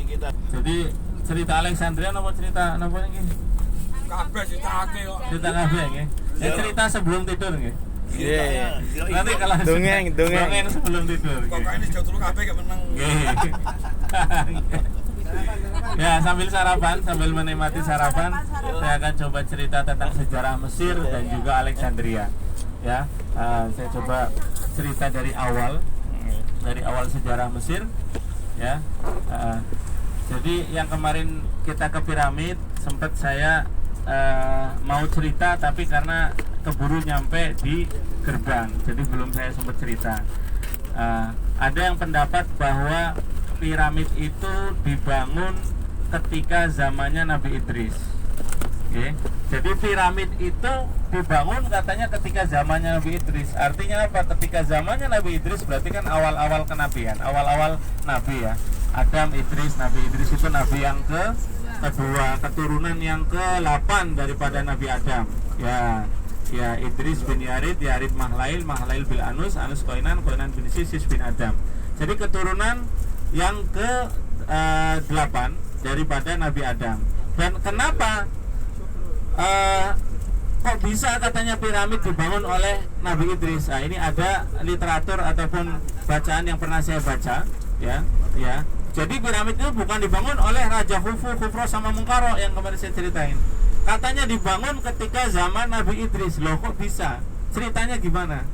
kita. Jadi cerita Alexandria apa cerita apa ini? Kabeh ditake kok. Cerita kabeh nggih. Ya cerita sebelum tidur nggih. Iya. Nanti kalau Dongeng. dongeng sebelum tidur. Pokoknya ini jauh turu kabeh gak meneng. Nggih. Ya, sambil sarapan, sambil menikmati sarapan, saya akan coba cerita tentang sejarah Mesir dan juga Alexandria. Ya, saya coba cerita dari awal sejarah Mesir. Ya, jadi yang kemarin kita ke piramid sempat saya mau cerita, tapi karena keburu nyampe di gerbang, jadi belum saya sempat cerita. Ada yang pendapat bahwa piramid itu dibangun ketika zamannya Nabi Idris. Oke. Jadi piramid itu dibangun katanya ketika zamannya Nabi Idris. Artinya apa? Ketika zamannya Nabi Idris berarti kan awal-awal kenabian, awal-awal nabi ya. Adam, Idris, Nabi Idris itu nabi yang kedua, keturunan yang ke-8 daripada Nabi Adam. Ya Idris bin Yarid, Yarid Mahlail, Mahlail bil Anus, Anus Koinan, Koinan bin Sis bin Adam. Jadi keturunan yang ke-8 daripada Nabi Adam. Dan kenapa kok bisa katanya piramid dibangun oleh Nabi Idris? Nah, ini ada literatur ataupun bacaan yang pernah saya baca, ya. Jadi piramid itu bukan dibangun oleh Raja Khufu, Khufro sama Mungkaro yang kemarin saya ceritain. Katanya dibangun ketika zaman Nabi Idris. Loh, kok bisa? Ceritanya gimana?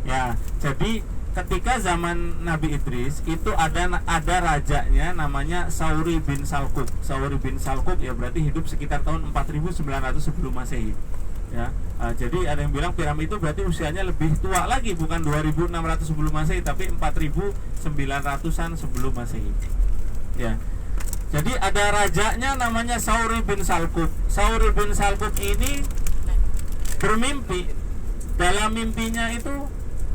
Ya, jadi ketika zaman Nabi Idris itu ada rajanya namanya Sauri bin Salkuk. Sauri bin Salkuk ya berarti hidup sekitar tahun 4900 sebelum Masehi. Ya, jadi ada yang bilang piramid itu berarti usianya lebih tua lagi, bukan 2600 sebelum Masehi tapi 4900-an sebelum Masehi. Ya. Jadi ada rajanya namanya Sauri bin Salkuk. Sauri bin Salkuk ini bermimpi. Dalam mimpinya itu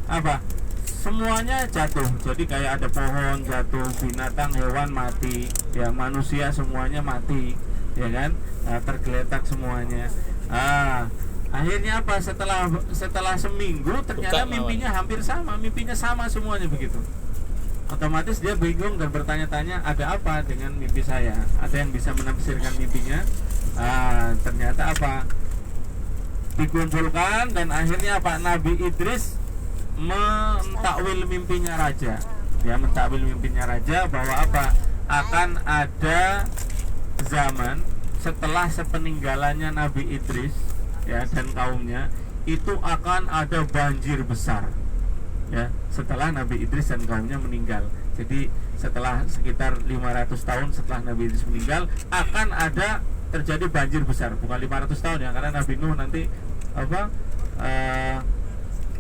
apa? Semuanya jatuh. Jadi kayak ada pohon jatuh, binatang, hewan mati, ya manusia semuanya mati, ya kan? Tergeletak semuanya. Akhirnya apa? Setelah seminggu ternyata mimpinya hampir sama, mimpinya sama semuanya begitu. Otomatis dia bingung dan bertanya-tanya, ada apa dengan mimpi saya? Ada yang bisa menafsirkan mimpinya? Ternyata apa? Dikumpulkan dan akhirnya apa? Nabi Idris mentakwil mimpinya raja. Ya, mentakwil mimpinya raja bahwa apa? Akan ada zaman setelah sepeninggalannya Nabi Idris ya dan kaumnya, itu akan ada banjir besar. Ya, setelah Nabi Idris dan kaumnya meninggal. Jadi setelah sekitar 500 tahun setelah Nabi Idris meninggal akan ada terjadi banjir besar. Bukan 500 tahun ya, karena Nabi Nuh nanti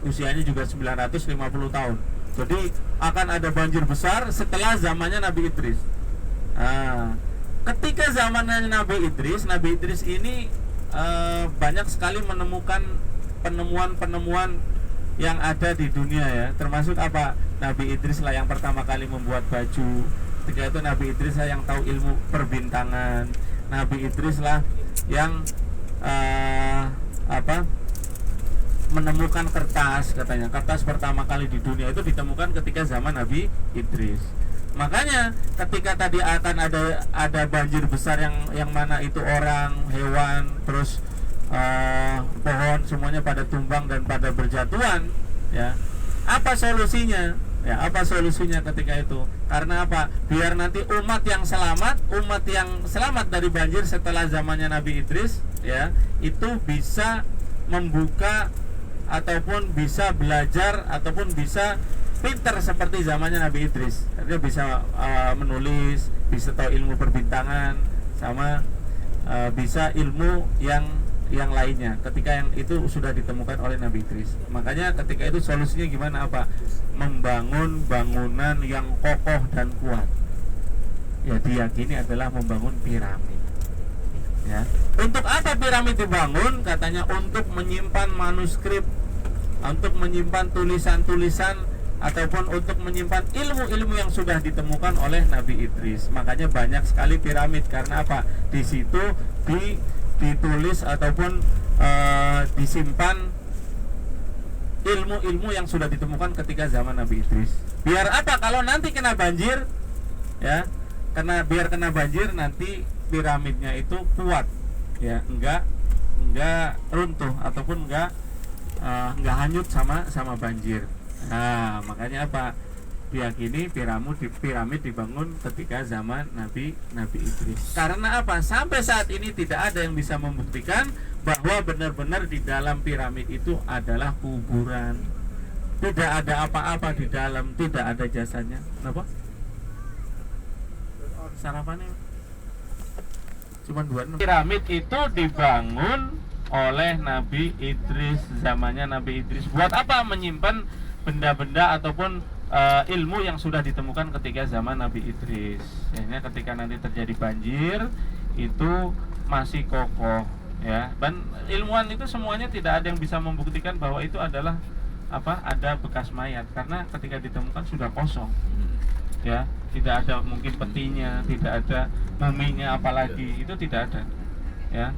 usianya juga 950 tahun. Jadi akan ada banjir besar setelah zamannya Nabi Idris. Ketika zamannya Nabi Idris ini banyak sekali menemukan penemuan-penemuan yang ada di dunia ya, termasuk apa? Nabi Idris lah yang pertama kali membuat baju. Ketika itu Nabi Idris lah yang tahu ilmu perbintangan. Nabi Idris lah yang menemukan kertas, katanya kertas pertama kali di dunia itu ditemukan ketika zaman Nabi Idris. Makanya ketika tadi akan ada banjir besar yang mana itu orang, hewan, terus pohon semuanya pada tumbang dan pada berjatuhan, ya. Apa solusinya? Ya, apa solusinya ketika itu? Karena apa? Biar nanti umat yang selamat dari banjir setelah zamannya Nabi Idris, ya, itu bisa membuka ataupun bisa belajar ataupun bisa pinter seperti zamannya Nabi Idris. Dia bisa menulis, bisa tahu ilmu perbintangan, sama bisa ilmu yang lainnya ketika yang itu sudah ditemukan oleh Nabi Idris. Makanya ketika itu solusinya gimana? Apa? Membangun bangunan yang kokoh dan kuat. Ya, diyakini adalah membangun piramid. Ya. Untuk apa piramid dibangun? Katanya untuk menyimpan manuskrip, untuk menyimpan tulisan-tulisan ataupun untuk menyimpan ilmu-ilmu yang sudah ditemukan oleh Nabi Idris. Makanya banyak sekali piramid, karena apa? Di situ ditulis ataupun disimpan ilmu-ilmu yang sudah ditemukan ketika zaman Nabi Idris. Biar apa? Kalau nanti kena banjir, ya, biar kena banjir nanti piramidnya itu kuat, ya, enggak runtuh ataupun enggak hanyut sama banjir. Nah, makanya apa? Diyakini piramid dibangun ketika zaman Nabi Idris. Karena apa? Sampai saat ini tidak ada yang bisa membuktikan bahwa benar-benar di dalam piramid itu adalah kuburan. Tidak ada apa-apa di dalam, tidak ada jasanya. Kenapa? Sarapannya cuma 2. Piramid itu dibangun oleh Nabi Idris, zamannya Nabi Idris. Buat apa? Menyimpan benda-benda ataupun ilmu yang sudah ditemukan ketika zaman Nabi Idris. Akhirnya ketika nanti terjadi banjir itu masih kokoh, ya. Dan ilmuwan itu semuanya tidak ada yang bisa membuktikan bahwa itu adalah ada bekas mayat, karena ketika ditemukan sudah kosong, ya. Tidak ada mungkin petinya, tidak ada muminya, apalagi itu tidak ada, ya.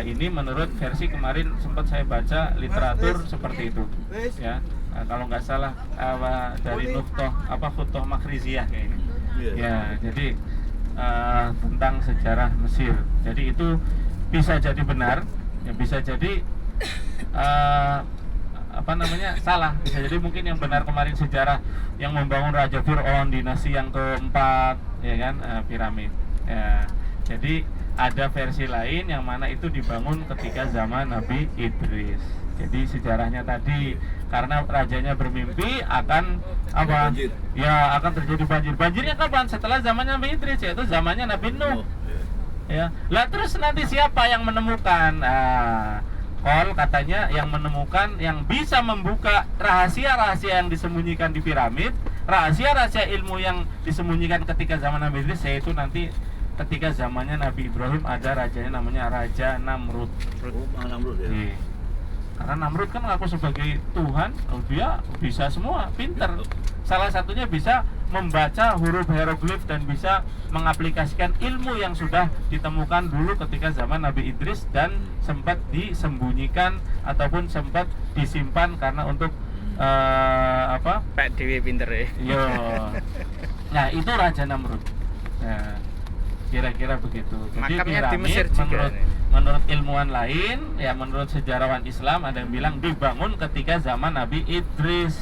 Ini menurut versi kemarin sempat saya baca literatur seperti itu, ya. Kalau nggak salah dari Khutbah Makhriziyah kayaknya, ya. Jadi tentang sejarah Mesir. Jadi itu bisa jadi benar, ya, bisa jadi salah. Bisa jadi mungkin yang benar kemarin sejarah yang membangun Raja Fir'aun dinasti yang keempat, ya kan, piramid, ya. Jadi ada versi lain yang mana itu dibangun ketika zaman Nabi Idris. Jadi sejarahnya tadi karena rajanya bermimpi akan banjir. Ya, akan terjadi banjir. Banjirnya kapan? Setelah zamannya Nabi Idris, yaitu zamannya Nabi Nuh. Ya. Lah terus nanti siapa yang menemukan? Katanya yang menemukan, yang bisa membuka rahasia-rahasia yang disembunyikan di piramid, rahasia-rahasia ilmu yang disembunyikan ketika zaman Nabi Idris, yaitu nanti ketika zamannya Nabi Ibrahim ada rajanya namanya Raja Namrud. Namrud, ya. Karena Namrud kan ngaku sebagai Tuhan, dia bisa semua, pinter. Salah satunya bisa membaca huruf hieroglif dan bisa mengaplikasikan ilmu yang sudah ditemukan dulu ketika zaman Nabi Idris dan sempat disembunyikan ataupun sempat disimpan karena untuk Pak Dewi pinter ya. Yo. Nah, itu Raja Namrud. Nah, kira-kira begitu. Jadi makamnya di piramid Mesir juga. menurut ilmuwan lain, ya, menurut sejarawan Islam ada yang bilang dibangun ketika zaman Nabi Idris,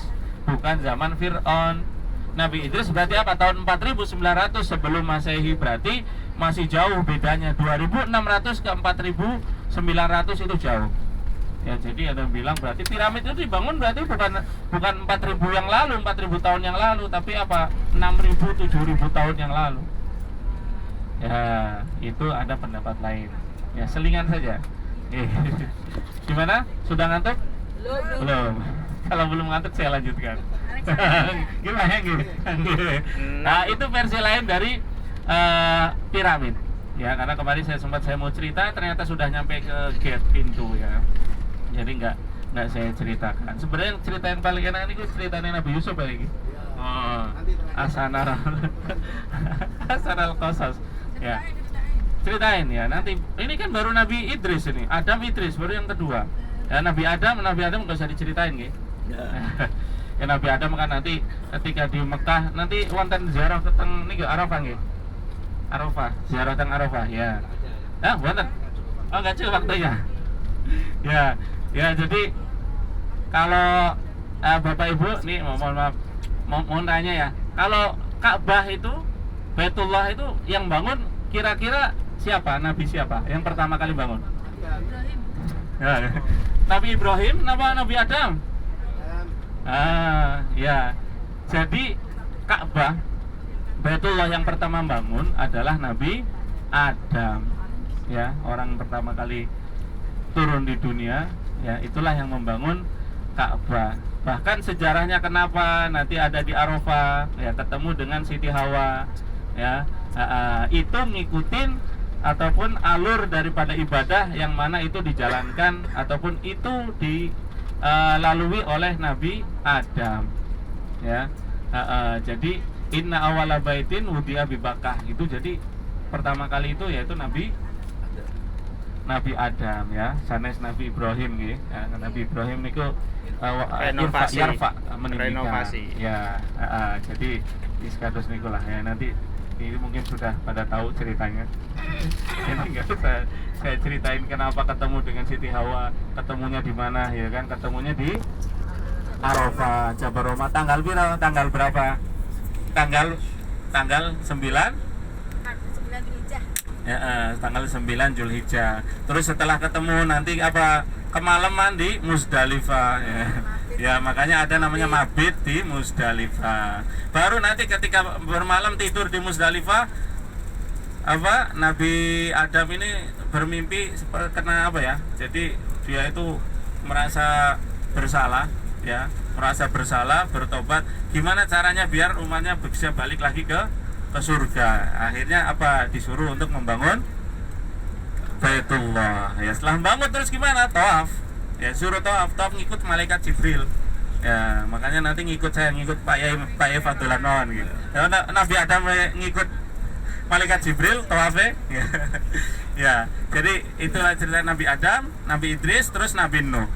bukan zaman Fir'aun. Nabi Idris berarti apa? Tahun 4900 sebelum Masehi, berarti masih jauh bedanya. 2600 ke 4900 itu jauh. Ya, jadi ada yang bilang berarti piramid itu dibangun berarti bukan 4000 yang lalu, 4000 tahun yang lalu, tapi 6000 7000 tahun yang lalu. Ya, itu ada pendapat lain. Ya, selingan saja. Gimana? Sudah ngantuk? Belum. Kalau belum ngantuk saya lanjutkan. Gimana gitu? Nah, itu versi lain dari piramid. Ya, karena kemarin saya mau cerita, ternyata sudah nyampe ke gate pintu, ya. Jadi nggak saya ceritakan. Sebenarnya cerita yang paling enak ini ceritanya Nabi Yusuf lagi. Hasanal Qasas. Ya, ceritain ya nanti. Ini kan baru Nabi Idris ini, Adam Idris baru yang kedua. Ya, Nabi Adam nggak usah diceritain gitu. Ya, Nabi Adam kan nanti ketika di Mekah nanti wonten ziarah teng niki Arafah nggih. Ziarah teng Arafah, ya. Wonten. Oh, enggak cukup waktunya. Ya, jadi kalau Bapak Ibu nih mohon maaf mau tanya ya. Kalau Ka'bah itu, Baitullah itu yang bangun kira-kira siapa? Nabi siapa yang pertama kali bangun? Ya. Nabi Ibrahim, Nabi Adam. Ya. Jadi Ka'bah, Baitullah yang pertama bangun adalah Nabi Adam. Ya, orang pertama kali turun di dunia, ya, itulah yang membangun Ka'bah. Bahkan sejarahnya kenapa nanti ada di Arafah, ya, ketemu dengan Siti Hawa, ya, itu ngikutin ataupun alur daripada ibadah yang mana itu dijalankan ataupun itu dilalui oleh Nabi Adam, ya. Jadi inna awala baitin wudi'a bibakah, itu jadi pertama kali itu yaitu Nabi Adam, ya, sanes Nabi Ibrahim nggih. Nabi Ibrahim niku renovasi. meninggikan. Ya, jadi iskados niku lah, ya, nanti Ini mungkin sudah pada tahu ceritanya. Ini nggak usah saya ceritain kenapa ketemu dengan Siti Hawa, ketemunya di mana, ya kan? Ketemunya di Arafah, Jabal Rahmah. Tanggal berapa? Tanggal 9. Ya, tanggal 9 Zulhijjah. Terus setelah ketemu nanti apa? Kemalaman di Musdalifah. Ya. Ya, makanya ada namanya mabit di Musdalifah. Baru nanti ketika bermalam tidur di Musdalifah, apa Nabi Adam ini bermimpi kena apa ya? Jadi dia itu merasa bersalah, ya, merasa bersalah, bertobat. Gimana caranya biar umatnya bisa balik lagi ke surga? Akhirnya apa? Disuruh untuk membangun Baitullah. Ya, setelah bangun terus gimana? Tawaf. Ya, suruh tawaf ngikut malaikat Jibril. Ya, makanya nanti ngikut Pak Yai Fadulanon gitu. Ya, Nabi Adam ngikut malaikat Jibril tawafnya. Ya, jadi itulah cerita Nabi Adam, Nabi Idris, terus Nabi Nuh.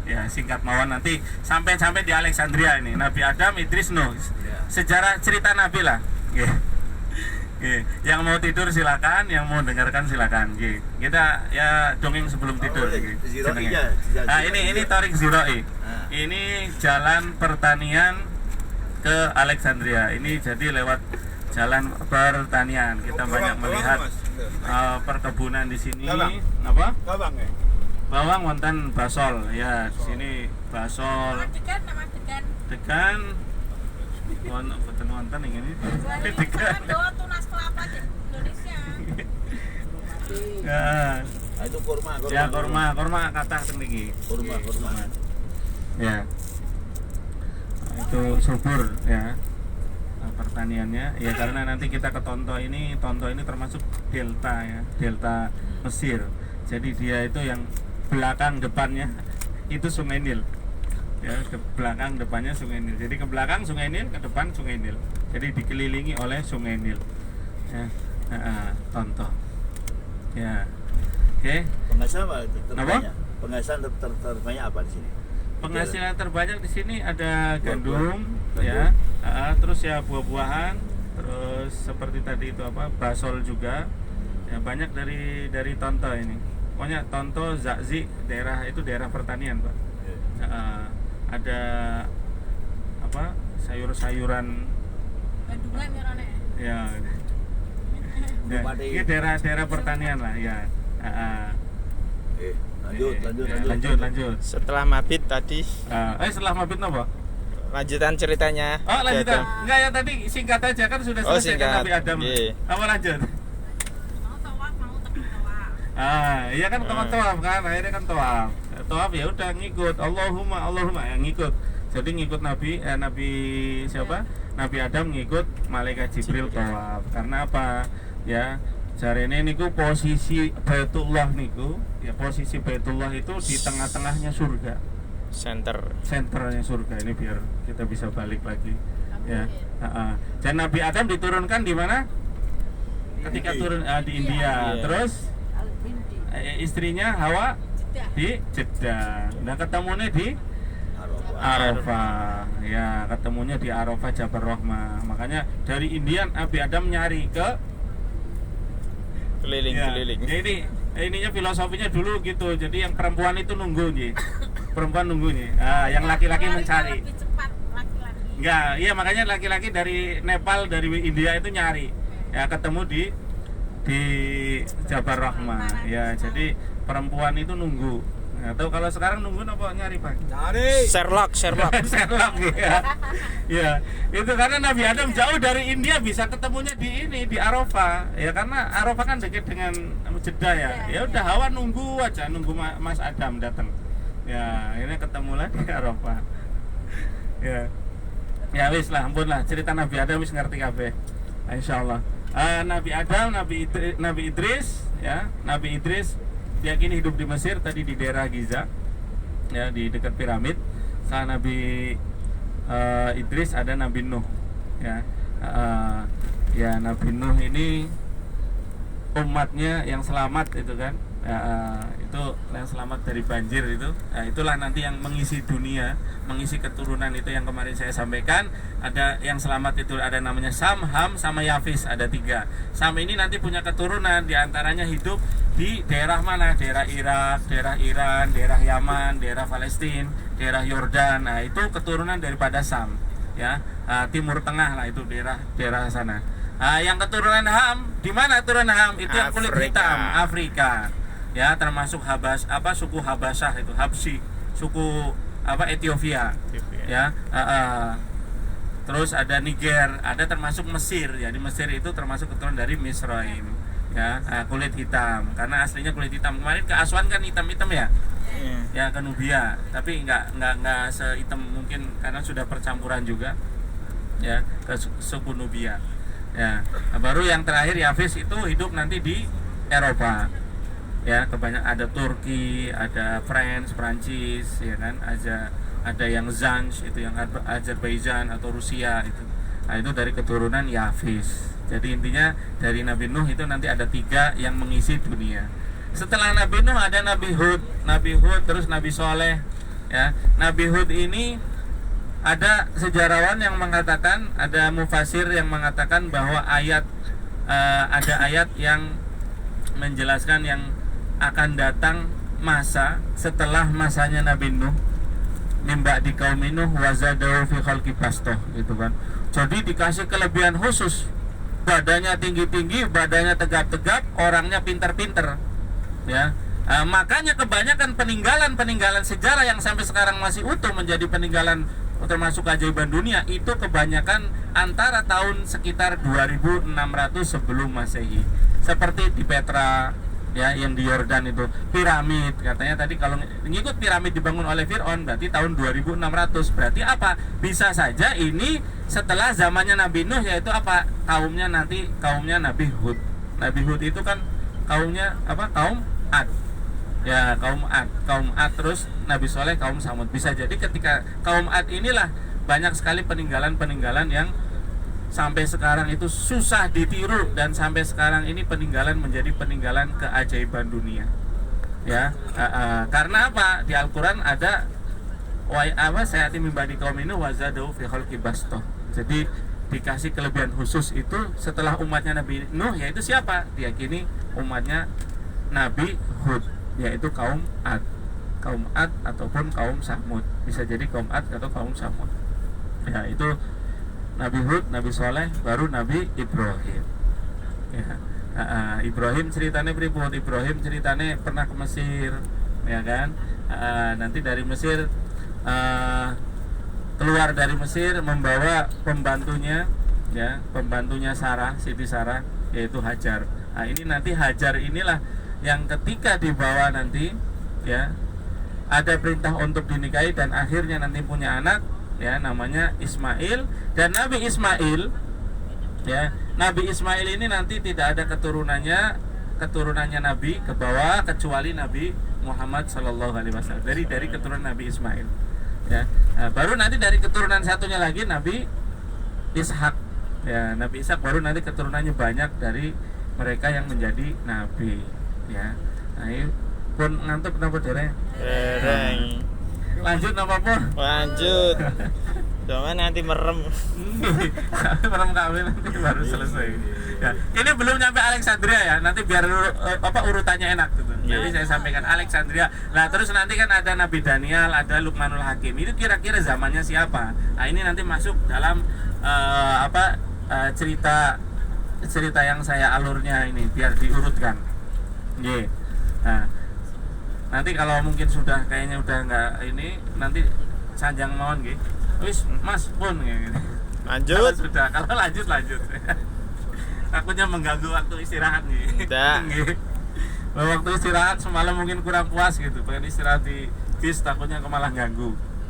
Ya, singkat mawon nanti sampai di Alexandria ini. Nabi Adam, Idris, Nuh. Sejarah cerita Nabi lah. Yang mau tidur silakan, yang mau dengarkan silakan. Kita ya dongeng sebelum tidur. Nah, ini Tariq Ziroi. Ini jalan pertanian ke Alexandria. Ini jadi lewat jalan pertanian. Kita banyak melihat perkebunan di sini. Apa? Bawang wonten basol. Ya, di sini basol. Degan. Wonten ini. Degan. Tunas kelapa di Indonesia. Ya. Itu kurma. Ya, kurma kata teng niki. Kurma. Ya. Itu subur ya. Pertaniannya ya, karena nanti kita ke Tonto ini termasuk delta ya, delta Mesir. Jadi dia itu yang belakang depannya itu Sungai Nil. Ya, ke belakang depannya Sungai Nil. Jadi ke belakang Sungai Nil, ke depan Sungai Nil. Jadi dikelilingi oleh Sungai Nil. Ya, Tonto. Ya. Oke. Penghasilan apa terbanyak? Penghasilan terbanyak apa di sini? Penghasilan terbanyak di sini ada gandum, ya, terus ya buah-buahan, terus seperti tadi itu apa, basol juga, ya banyak dari Tonto ini. Pokoknya Tonto, Zakzi, daerah pertanian, Pak. Ada apa, sayur-sayuran. Bandungan ya. Ya, ini daerah pertanian lah, ya. Lanjut. Setelah mabit tadi, Setelah mabit apa? lanjutan ceritanya. Oh, lanjutan. Enggak, ya tadi singkat aja kan sudah selesai singkat. kan Nabi Adam. Apa lanjut? Mau tawaf. Iya kan tawaf kan, akhirnya kan tawaf. Tawaf ya udah ngikut Allahumma ya ngikut. Jadi ngikut Nabi siapa? Nabi Adam ngikut malaikat Jibril tawaf. Karena apa? Ya, jarene niku posisi Baitullah niku, ya posisi Baitullah itu di tengah-tengahnya surga. Senternya surga ini biar kita bisa balik lagi. Ya. Dan Nabi Adam diturunkan di mana? Ketika turun di India. Terus istrinya Hawa di Jeddah. Nah, ketemunya di Arafah. Ya, ketemunya di Arafah Jabal Rahmah. Makanya dari India Nabi Adam nyari ke keliling. Jadi ininya filosofinya dulu gitu. Jadi yang perempuan itu nunggu nih. Perempuan nunggu nih. Yang laki-laki mencari. Lebih cepat laki-laki. Enggak, iya makanya laki-laki dari Nepal, dari India itu nyari. Ya ketemu di Jabal Rahmah. Ya, jadi perempuan itu nunggu. Atau kalau sekarang nunggu apa nyari, Pak? Cari. Sherlock. Sherlock ya. Ya, itu karena Nabi Adam jauh dari India bisa ketemunya di Arafah. Ya karena Arafah kan dekat dengan Jeddah ya. Ya udah Hawa nunggu aja, nunggu Mas Adam datang. Ya, ini ketemu lah di Arafah. Ya. Ya wis lah, ampun lah, cerita Nabi Adam wis ngerti kabeh. Insyaallah. Nabi Adam, Nabi Idris, ya. Nabi Idris diyakini hidup di Mesir, tadi di daerah Giza, ya, di dekat piramid. Saat Nabi Idris ada Nabi Nuh, ya. Ya, Nabi Nuh ini umatnya yang selamat itu kan, Itu yang selamat dari banjir itu. Nah, itulah nanti yang mengisi dunia, mengisi keturunan itu yang kemarin saya sampaikan. Ada yang selamat itu ada namanya Sam, Ham, sama Yafis, ada 3. Sam ini nanti punya keturunan, diantaranya hidup di daerah mana? Daerah Irak, daerah Iran, daerah Yaman, daerah Palestina, daerah Yordan. Nah, itu keturunan daripada Sam, ya. Timur Tengah lah itu daerah sana. Yang keturunan Ham, di mana keturunan Ham? Itu yang kulit hitam, Afrika. Ya, termasuk suku Habasyah itu, Habsyi, suku Ethiopia. Ya, terus ada Niger, ada termasuk Mesir. Ya, di Mesir itu termasuk keturunan dari Misraim. Ya, kulit hitam, karena aslinya kulit hitam. Kemarin ke Aswan kan hitam-hitam ya. Ya, ke Nubia, tapi nggak sehitam mungkin karena sudah percampuran juga. Ya, ke suku Nubia. Ya, baru yang terakhir Yafis itu hidup nanti di Eropa. Ya, kebanyakan ada Turki, ada Prancis, ya kan, ada yang Zanj itu yang Azerbaijan atau Rusia itu. Nah, itu dari keturunan Yafis. Jadi intinya dari Nabi Nuh itu nanti ada 3 yang mengisi dunia. Setelah Nabi Nuh ada Nabi Hud, terus Nabi Soleh. Ya, Nabi Hud ini ada sejarawan yang mengatakan, ada mufasir yang mengatakan bahwa ada ayat yang menjelaskan yang akan datang masa setelah masanya Nabi Nuh, mimba di kaum Nuh wazadahu fi khalqi bastoh gitu kan. Jadi dikasih kelebihan khusus, badannya tinggi-tinggi, badannya tegap-tegap, orangnya pinter-pinter. Ya, makanya kebanyakan peninggalan sejarah yang sampai sekarang masih utuh menjadi peninggalan termasuk keajaiban dunia itu kebanyakan antara tahun sekitar 2600 sebelum Masehi. Seperti di Petra, ya, yang di Yordan itu piramid, katanya tadi kalau ngikut piramid dibangun oleh Fir'aun berarti tahun 2600. Berarti apa? Bisa saja ini setelah zamannya Nabi Nuh, yaitu apa? Kaumnya Nabi Hud. Nabi Hud itu kan kaumnya kaum Ad. Ya, kaum Ad terus Nabi Soleh kaum Samud. Bisa jadi ketika kaum Ad inilah banyak sekali peninggalan yang sampai sekarang itu susah ditiru, dan sampai sekarang ini peninggalan menjadi peninggalan keajaiban dunia. Ya, karena apa? Di Al-Qur'an ada sayati min ba'di qaumin wazadahu fi khalqi bastoh. Jadi dikasih kelebihan khusus itu setelah umatnya Nabi Nuh, yaitu siapa? Diyakini umatnya Nabi Hud, yaitu kaum Ad ataupun kaum Samud. Bisa jadi kaum Ad atau kaum Samud. Ya, itu Nabi Hud, Nabi Soleh, baru Nabi Ibrahim. Ya, Ibrahim ceritanya pripun? Ibrahim ceritanya pernah ke Mesir, ya kan? Nanti dari Mesir keluar dari Mesir membawa pembantunya, ya, pembantunya Siti Sarah, yaitu Hajar. Nah, ini nanti Hajar inilah yang ketika dibawa nanti, ya, ada perintah untuk dinikahi dan akhirnya nanti punya anak, ya, namanya Ismail. Dan Nabi Ismail, ya, Nabi Ismail ini nanti tidak ada keturunannya Nabi ke bawah kecuali Nabi Muhammad Sallallahu Alaihi Wasallam dari keturunan Nabi Ismail. Ya, baru nanti dari keturunan satunya lagi Nabi Ishak. Ya, Nabi Ishak baru nanti keturunannya banyak dari mereka yang menjadi nabi. Ya, nah, ini pun ngantuk kenapa dereng? Lanjut apa pun? Lanjut. Jangan nanti merem. Merem kami nanti baru selesai. Ya, ini belum nyampe Alexandria ya. Nanti biar urutannya enak gitu. Jadi saya sampaikan Alexandria. Nah, terus nanti kan ada Nabi Daniel, ada Luqmanul Hakim. Itu kira-kira zamannya siapa? Nah, ini nanti masuk dalam cerita yang saya alurnya ini biar diurutkan. Nggih. Nah, nanti kalau mungkin sudah kayaknya udah enggak ini, nanti sanjang mawon nggih. Wis, Mas pun gitu. Lanjut. Kalau lanjut. Takutnya mengganggu waktu istirahat nih. Tidak. Waktu istirahat semalam mungkin kurang puas gitu. Pengen istirahat di bis, takutnya malah ganggu.